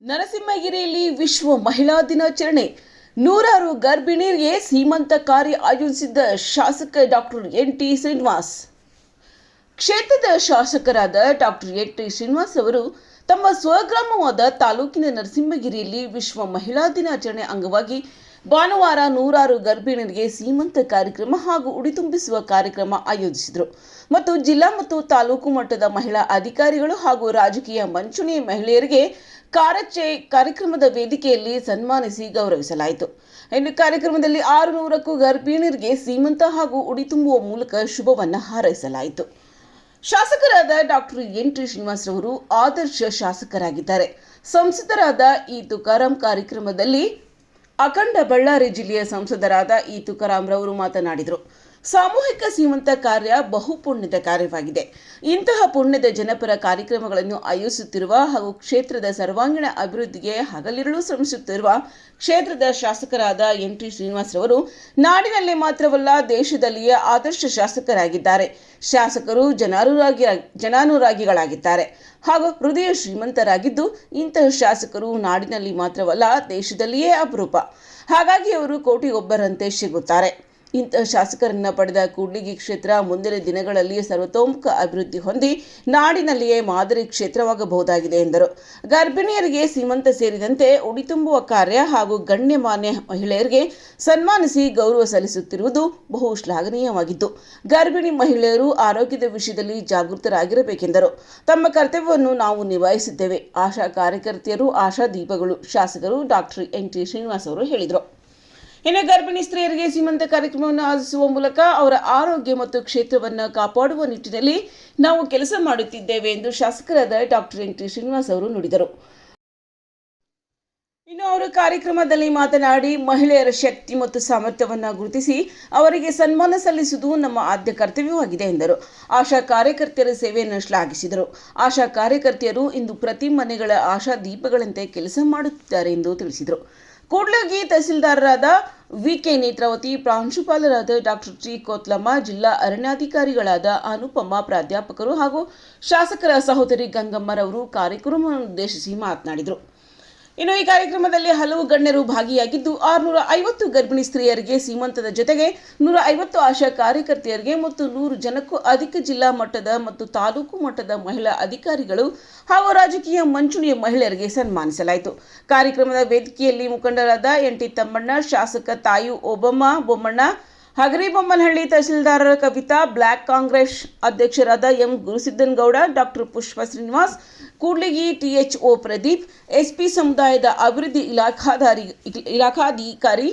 ನರಸಿಂಹಗಿರಿಯಲ್ಲಿ ವಿಶ್ವ ಮಹಿಳಾ ದಿನಾಚರಣೆ. ನೂರಾರು ಗರ್ಭಿಣಿಯರಿಗೆ ಸೀಮಂತ ಕಾರ್ಯ ಆಯೋಜಿಸಿದ್ದ ಶಾಸಕ ಡಾಕ್ಟರ್ ಎನ್.ಟಿ. ಶ್ರೀನಿವಾಸ್. ಕ್ಷೇತ್ರದ ಶಾಸಕರಾದ ಡಾಕ್ಟರ್ ಎನ್.ಟಿ. ಶ್ರೀನಿವಾಸ್ ಅವರು ತಮ್ಮ ಸ್ವಗ್ರಾಮವಾದ ತಾಲೂಕಿನ ನರಸಿಂಹಗಿರಿಯಲ್ಲಿ ವಿಶ್ವ ಮಹಿಳಾ ದಿನಾಚರಣೆ ಅಂಗವಾಗಿ ಭಾನುವಾರ ನೂರಾರು ಗರ್ಭಿಣಿಯರಿಗೆ ಸೀಮಂತ ಕಾರ್ಯಕ್ರಮ ಹಾಗೂ ಉಡಿ ತುಂಬಿಸುವ ಕಾರ್ಯಕ್ರಮ ಆಯೋಜಿಸಿದರು ಮತ್ತು ಜಿಲ್ಲಾ ಮತ್ತು ತಾಲೂಕು ಮಟ್ಟದ ಮಹಿಳಾ ಅಧಿಕಾರಿಗಳು ಹಾಗೂ ರಾಜಕೀಯ ಮಂಚೂಣಿಯ ಮಹಿಳೆಯರಿಗೆ ಕಾರ್ಯಕ್ರಮದ ವೇದಿಕೆಯಲ್ಲಿ ಸನ್ಮಾನಿಸಿ ಗೌರವಿಸಲಾಯಿತು. ಇನ್ನು ಕಾರ್ಯಕ್ರಮದಲ್ಲಿ 600ಕ್ಕೂ ಗರ್ಭಿಣಿಯರಿಗೆ ಸೀಮಂತ ಹಾಗೂ ಉಡಿ ತುಂಬುವ ಮೂಲಕ ಶುಭವನ್ನು ಹಾರೈಸಲಾಯಿತು. ಶಾಸಕರಾದ ಡಾಕ್ಟರ್ ಎನ್.ಟಿ. ಶ್ರೀನಿವಾಸ್ ರವರು ಆದರ್ಶ ಶಾಸಕರಾಗಿದ್ದಾರೆ. ಸಂಸದರಾದ ಇ. ತುಕಾರಾಂ ಕಾರ್ಯಕ್ರಮದಲ್ಲಿ ಅಖಂಡ ಬಳ್ಳಾರಿ ಜಿಲ್ಲೆಯ ಸಂಸದರಾದ ಇ. ತುಕಾರಾಂ ರವರು ಮಾತನಾಡಿದರು. ಸಾಮೂಹಿಕ ಸೀಮಂತ ಕಾರ್ಯ ಬಹುಪುಣ್ಯದ ಕಾರ್ಯವಾಗಿದೆ. ಇಂತಹ ಪುಣ್ಯದ ಜನಪರ ಕಾರ್ಯಕ್ರಮಗಳನ್ನು ಆಯೋಜಿಸುತ್ತಿರುವ ಹಾಗೂ ಕ್ಷೇತ್ರದ ಸರ್ವಾಂಗೀಣ ಅಭಿವೃದ್ಧಿಗೆ ಹಗಲಿರುಳು ಶ್ರಮಿಸುತ್ತಿರುವ ಕ್ಷೇತ್ರದ ಶಾಸಕರಾದ ಎನ್.ಟಿ. ಶ್ರೀನಿವಾಸ್ ರವರು ನಾಡಿನಲ್ಲಿ ಮಾತ್ರವಲ್ಲ ದೇಶದಲ್ಲಿಯೇ ಆದರ್ಶ ಶಾಸಕರಾಗಿದ್ದಾರೆ. ಶಾಸಕರು ಜನಾನುರಾಗಿಗಳಾಗಿದ್ದಾರೆ ಹಾಗೂ ಹೃದಯ ಶ್ರೀಮಂತರಾಗಿದ್ದು ಇಂತಹ ಶಾಸಕರು ನಾಡಿನಲ್ಲಿ ಮಾತ್ರವಲ್ಲ ದೇಶದಲ್ಲಿಯೇ ಅಪರೂಪ. ಹಾಗಾಗಿ ಅವರು ಕೋಟಿಗೊಬ್ಬರಂತೆ ಸಿಗುತ್ತಾರೆ. ಇಂತಹ ಶಾಸಕರನ್ನು ಪಡೆದ ಕೂಡ್ಲಿಗಿ ಕ್ಷೇತ್ರ ಮುಂದಿನ ದಿನಗಳಲ್ಲಿ ಸರ್ವತೋಮುಖ ಅಭಿವೃದ್ಧಿ ಹೊಂದಿ ನಾಡಿನಲ್ಲಿಯೇ ಮಾದರಿ ಕ್ಷೇತ್ರವಾಗಬಹುದಾಗಿದೆ ಎಂದರು. ಗರ್ಭಿಣಿಯರಿಗೆ ಸೀಮಂತ ಸೇರಿದಂತೆ ಉಡಿ ತುಂಬುವ ಕಾರ್ಯ ಹಾಗೂ ಗಣ್ಯಮಾನ್ಯ ಮಹಿಳೆಯರಿಗೆ ಸನ್ಮಾನಿಸಿ ಗೌರವ ಸಲ್ಲಿಸುತ್ತಿರುವುದು ಬಹು ಶ್ಲಾಘನೀಯವಾಗಿದ್ದು ಗರ್ಭಿಣಿ ಮಹಿಳೆಯರು ಆರೋಗ್ಯದ ವಿಷಯದಲ್ಲಿ ಜಾಗೃತರಾಗಿರಬೇಕೆಂದರು. ತಮ್ಮ ಕರ್ತವ್ಯವನ್ನು ನಾವು ನಿಭಾಯಿಸಿದ್ದೇವೆ. ಆಶಾ ಕಾರ್ಯಕರ್ತೆಯರು ಆಶಾ ದೀಪಗಳು. ಶಾಸಕರು ಡಾಕ್ಟರ್ ಎನ್.ಟಿ. ಶ್ರೀನಿವಾಸ್ ಅವರು ಹೇಳಿದರು. ಇನ್ನು ಗರ್ಭಿಣಿ ಸ್ತ್ರೀಯರಿಗೆ ಸೀಮಂತ ಕಾರ್ಯಕ್ರಮವನ್ನು ಆಯೋಜಿಸುವ ಮೂಲಕ ಅವರ ಆರೋಗ್ಯ ಮತ್ತು ಕ್ಷೇತ್ರವನ್ನು ಕಾಪಾಡುವ ನಿಟ್ಟಿನಲ್ಲಿ ನಾವು ಕೆಲಸ ಮಾಡುತ್ತಿದ್ದೇವೆ ಎಂದು ಶಾಸಕರಾದ ಡಾಕ್ಟರ್ ಎನ್.ಟಿ. ಶ್ರೀನಿವಾಸ್ ಅವರು ನುಡಿದರು. ಇನ್ನು ಅವರು ಕಾರ್ಯಕ್ರಮದಲ್ಲಿ ಮಾತನಾಡಿ ಮಹಿಳೆಯರ ಶಕ್ತಿ ಮತ್ತು ಸಾಮರ್ಥ್ಯವನ್ನು ಗುರುತಿಸಿ ಅವರಿಗೆ ಸನ್ಮಾನ ಸಲ್ಲಿಸುವುದು ನಮ್ಮ ಆದ್ಯ ಕರ್ತವ್ಯವಾಗಿದೆ ಎಂದರು. ಆಶಾ ಕಾರ್ಯಕರ್ತೆಯರ ಸೇವೆಯನ್ನು ಶ್ಲಾಘಿಸಿದರು. ಆಶಾ ಕಾರ್ಯಕರ್ತೆಯರು ಇಂದು ಪ್ರತಿ ಮನೆಗಳ ಆಶಾ ದೀಪಗಳಂತೆ ಕೆಲಸ ಮಾಡುತ್ತಿದ್ದಾರೆ ಎಂದು ತಿಳಿಸಿದರು. ಕೂಡ್ಲಿಗಿ ತಹಸೀಲ್ದಾರರಾದ ವಿ.ಕೆ. ನೇತ್ರಾವತಿ, ಪ್ರಾಂಶುಪಾಲರಾದ ಡಾಕ್ಟರ್ ಟಿ. ಕೋತ್ಲಮ್ಮ, ಜಿಲ್ಲಾ ಅರಣ್ಯಾಧಿಕಾರಿಗಳಾದ ಅನುಪಮ, ಪ್ರಾಧ್ಯಾಪಕರು ಹಾಗೂ ಶಾಸಕರ ಸಹೋದರಿ ಗಂಗಮ್ಮರವರು ಕಾರ್ಯಕ್ರಮವನ್ನು ಉದ್ದೇಶಿಸಿ ಮಾತನಾಡಿದರು. ಇನ್ನು ಈ ಕಾರ್ಯಕ್ರಮದಲ್ಲಿ ಹಲವು ಗಣ್ಯರು ಭಾಗಿಯಾಗಿದ್ದು 650 ಗರ್ಭಿಣಿ ಸ್ತ್ರೀಯರಿಗೆ ಸೀಮಂತದ ಜೊತೆಗೆ 150 ಆಶಾ ಕಾರ್ಯಕರ್ತೆಯರಿಗೆ ಮತ್ತು 100 ಜನಕ್ಕೂ ಅಧಿಕ ಜಿಲ್ಲಾ ಮಟ್ಟದ ಮತ್ತು ತಾಲೂಕು ಮಟ್ಟದ ಮಹಿಳಾ ಅಧಿಕಾರಿಗಳು ಹಾಗೂ ರಾಜಕೀಯ ಮಂಚೂಣಿಯ ಮಹಿಳೆಯರಿಗೆ ಸನ್ಮಾನಿಸಲಾಯಿತು. ಕಾರ್ಯಕ್ರಮದ ವೇದಿಕೆಯಲ್ಲಿ ಮುಖಂಡರಾದ ಎನ್.ಟಿ. ತಮ್ಮಣ್ಣ, ಶಾಸಕ ತಾಯು ಓಬಮ್ಮ ಬೊಮ್ಮಣ್ಣ, ಹಗರಿಬೊಮ್ಮನಹಳ್ಳಿ ತಹಸೀಲ್ದಾರರ ಕವಿತಾ, ಬ್ಲಾಕ್ ಕಾಂಗ್ರೆಸ್ ಅಧ್ಯಕ್ಷರಾದ ಎಂ. ಗುರುಸಿದ್ದನಗೌಡ, ಡಾಕ್ಟರ್ ಪುಷ್ಪ ಶ್ರೀನಿವಾಸ್, ಕೂಡ್ಲಿಗಿ ಟಿ.ಎಚ್.ಒ. ಪ್ರದೀಪ್, ಎಸ್ಪಿ ಸಮುದಾಯದ ಅಭಿವೃದ್ಧಿ ಇಲಾಖಾಧಿಕಾರಿ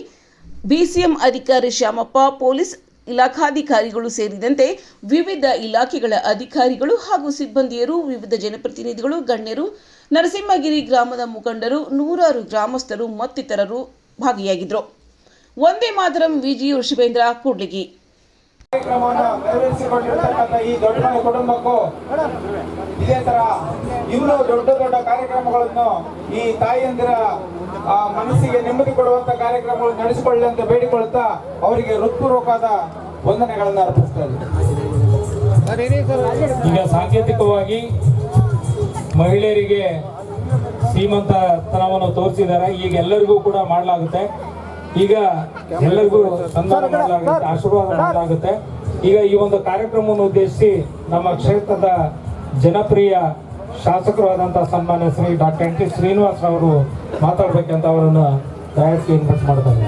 ಬಿಸಿಎಂ ಅಧಿಕಾರಿ ಶ್ಯಾಮಪ್ಪ, ಪೊಲೀಸ್ ಇಲಾಖಾಧಿಕಾರಿಗಳು ಸೇರಿದಂತೆ ವಿವಿಧ ಇಲಾಖೆಗಳ ಅಧಿಕಾರಿಗಳು ಹಾಗೂ ಸಿಬ್ಬಂದಿಯರು, ವಿವಿಧ ಜನಪ್ರತಿನಿಧಿಗಳು, ಗಣ್ಯರು, ನರಸಿಂಹಗಿರಿ ಗ್ರಾಮದ ಮುಖಂಡರು, ನೂರಾರು ಗ್ರಾಮಸ್ಥರು ಮತ್ತಿತರರು ಭಾಗಿಯಾಗಿದ್ದರು. ಒಂದೇ ಮಾತರಂ. ವಿಜಿ ಋಷಭೇಂದ್ರ, ಕೂಡ್ಲಿಗಿ. ಕಾರ್ಯಕ್ರಮವನ್ನು ನೆರವೇರಿಸಿಕೊಂಡಿರ್ತಕ್ಕಂಥ ಈ ದೊಡ್ಡ ಕುಟುಂಬಕ್ಕೂ ಇದೇ ತರ ಇನ್ನೂ ದೊಡ್ಡ ದೊಡ್ಡ ಕಾರ್ಯಕ್ರಮಗಳನ್ನು ಈ ತಾಯಿಯಂದಿರ ಮನಸ್ಸಿಗೆ ನೆಮ್ಮದಿ ಕೊಡುವಂತ ಕಾರ್ಯಕ್ರಮಗಳು ನಡೆಸಿಕೊಳ್ಳಿ ಅಂತ ಬೇಡಿಕೊಳ್ಳುತ್ತಾ ಅವರಿಗೆ ಹೃತ್ಪೂರ್ವಕವಾದ ವಂದನೆಗಳನ್ನು ಅರ್ಪಿಸ್ತಾರೆ. ಈಗ ಸಾಂಕೇತಿಕವಾಗಿ ಮಹಿಳೆಯರಿಗೆ ಶ್ರೀಮಂತತನವನ್ನು ತೋರಿಸಿದ್ದಾರೆ. ಈಗ ಎಲ್ಲರಿಗೂ ಕೂಡ ಮಾಡಲಾಗುತ್ತೆ. ಈಗ ಎಲ್ಲರಿಗೂ ಸನ್ಮಾನ ಮಾಡಲಾಗುತ್ತೆ, ಆಶೀರ್ವಾದ ಮಾಡಲಾಗುತ್ತೆ. ಈಗ ಈ ಒಂದು ಕಾರ್ಯಕ್ರಮವನ್ನು ಉದ್ದೇಶಿಸಿ ನಮ್ಮ ಕ್ಷೇತ್ರದ ಜನಪ್ರಿಯ ಶಾಸಕರು ಆದಂತಹ ಸನ್ಮಾನ್ಯ ಶ್ರೀ ಡಾಕ್ಟರ್ ಎನ್.ಟಿ. ಶ್ರೀನಿವಾಸ್ ಅವರು ಮಾತಾಡಬೇಕಂತ ಅವರನ್ನು ದಯವಿಟ್ಟು ಇನ್ವೈಟ್ ಮಾಡ್ತಾರೆ.